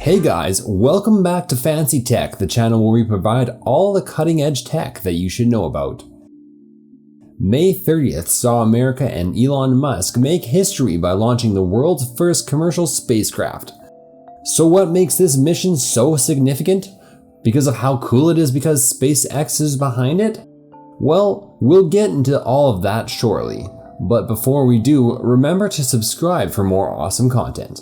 Hey guys, welcome back to Fancy Tech, the channel where we provide all the cutting edge tech that you should know about. May 30th saw America and Elon Musk make history by launching the world's first commercial spacecraft. So what makes this mission so significant? Because of how cool it is because SpaceX is behind it? Well, we'll get into all of that shortly, but before we do, remember to subscribe for more awesome content.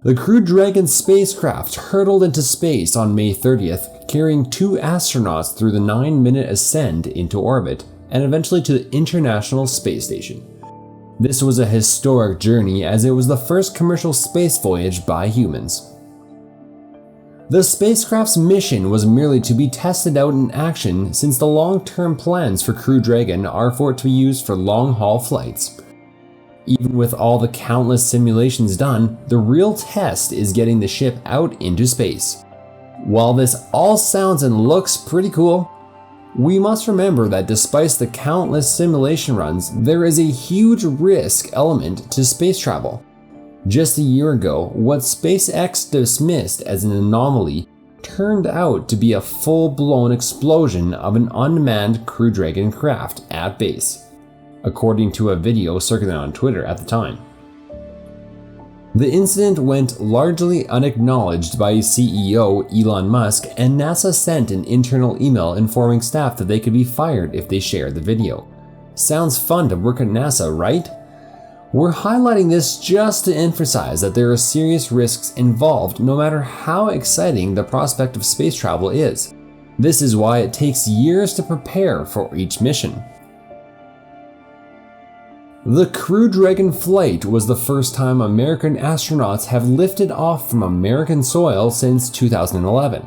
The Crew Dragon spacecraft hurtled into space on May 30th, carrying 2 astronauts through the 9-minute ascent into orbit and eventually to the International Space Station. This was a historic journey as it was the first commercial space voyage by humans. The spacecraft's mission was merely to be tested out in action, since the long-term plans for Crew Dragon are for it to be used for long-haul flights. Even with all the countless simulations done, the real test is getting the ship out into space. While this all sounds and looks pretty cool, we must remember that despite the countless simulation runs, there is a huge risk element to space travel. Just a year ago, what SpaceX dismissed as an anomaly turned out to be a full-blown explosion of an unmanned Crew Dragon craft at base, according to a video circulating on Twitter at the time. The incident went largely unacknowledged by CEO Elon Musk, and NASA sent an internal email informing staff that they could be fired if they shared the video. Sounds fun to work at NASA, right? We're highlighting this just to emphasize that there are serious risks involved no matter how exciting the prospect of space travel is. This is why it takes years to prepare for each mission. The Crew Dragon flight was the first time American astronauts have lifted off from American soil since 2011.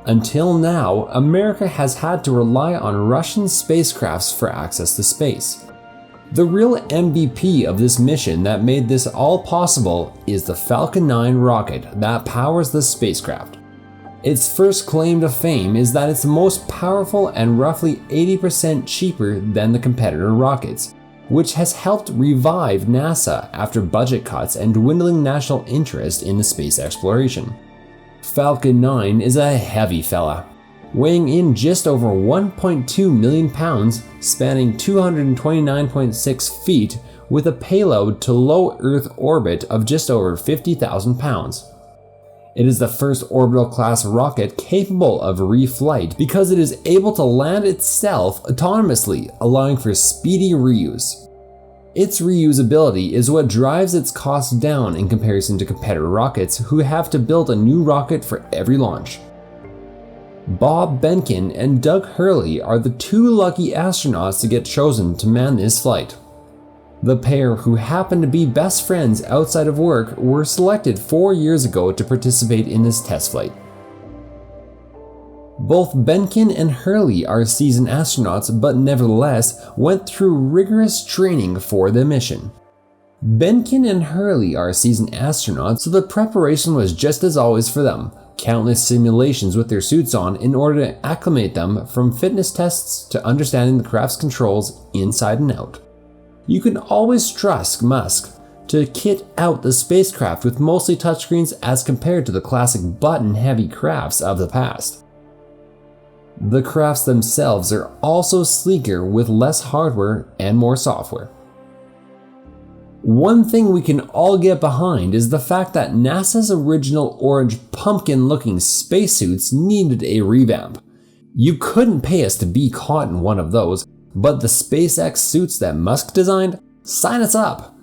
Until now, America has had to rely on Russian spacecrafts for access to space. The real MVP of this mission that made this all possible is the Falcon 9 rocket that powers the spacecraft. Its first claim to fame is that it's the most powerful and roughly 80% cheaper than the competitor rockets, which has helped revive NASA after budget cuts and dwindling national interest in the space exploration. Falcon 9 is a heavy fella, weighing in just over 1.2 million pounds, spanning 229.6 feet, with a payload to low Earth orbit of just over 50,000 pounds. It is the first orbital class rocket capable of reflight because it is able to land itself autonomously, allowing for speedy reuse. Its reusability is what drives its costs down in comparison to competitor rockets who have to build a new rocket for every launch. Bob Behnken and Doug Hurley are the 2 lucky astronauts to get chosen to man this flight. The pair, who happen to be best friends outside of work, were selected 4 years ago to participate in this test flight. Both Behnken and Hurley are seasoned astronauts, but nevertheless went through rigorous training for the mission. Behnken and Hurley are seasoned astronauts, so the preparation was just as always for them. Countless simulations with their suits on in order to acclimate them, from fitness tests to understanding the craft's controls inside and out. You can always trust Musk to kit out the spacecraft with mostly touchscreens as compared to the classic button-heavy crafts of the past. The crafts themselves are also sleeker with less hardware and more software. One thing we can all get behind is the fact that NASA's original orange pumpkin-looking spacesuits needed a revamp. You couldn't pay us to be caught in one of those, but the SpaceX suits that Musk designed? Sign us up!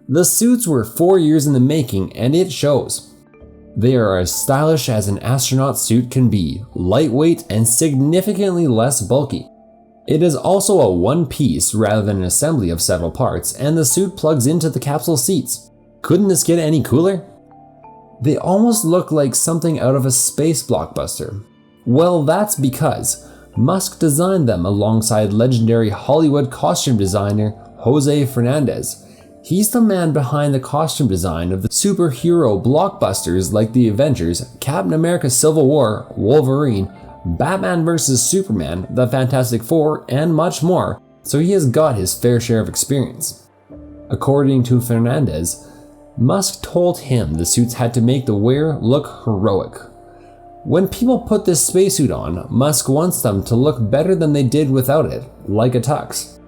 The suits were 4 years in the making, and it shows. They are as stylish as an astronaut suit can be, lightweight and significantly less bulky. It is also a one-piece rather than an assembly of several parts, and the suit plugs into the capsule seats. Couldn't this get any cooler? They almost look like something out of a space blockbuster. Well, that's because Musk designed them alongside legendary Hollywood costume designer Jose Fernandez. He's the man behind the costume design of the superhero blockbusters like The Avengers, Captain America Civil War, Wolverine, Batman vs. Superman, The Fantastic Four, and much more, so he has got his fair share of experience. According to Fernandez, Musk told him the suits had to make the wearer look heroic. When people put this spacesuit on, Musk wants them to look better than they did without it, like a tux.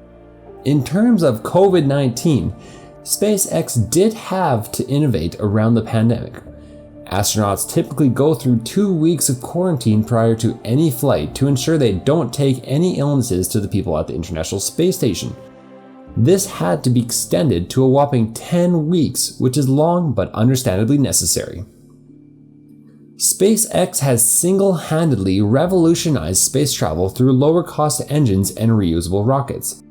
In terms of COVID-19, SpaceX did have to innovate around the pandemic. Astronauts typically go through 2 weeks of quarantine prior to any flight to ensure they don't take any illnesses to the people at the International Space Station. This had to be extended to a whopping 10 weeks, which is long but understandably necessary. SpaceX has single-handedly revolutionized space travel through lower-cost engines and reusable rockets.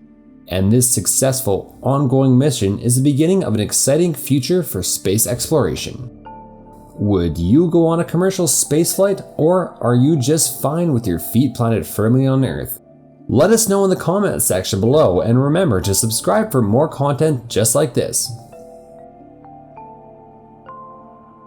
And this successful, ongoing mission is the beginning of an exciting future for space exploration. Would you go on a commercial spaceflight, or are you just fine with your feet planted firmly on Earth? Let us know in the comments section below, and remember to subscribe for more content just like this.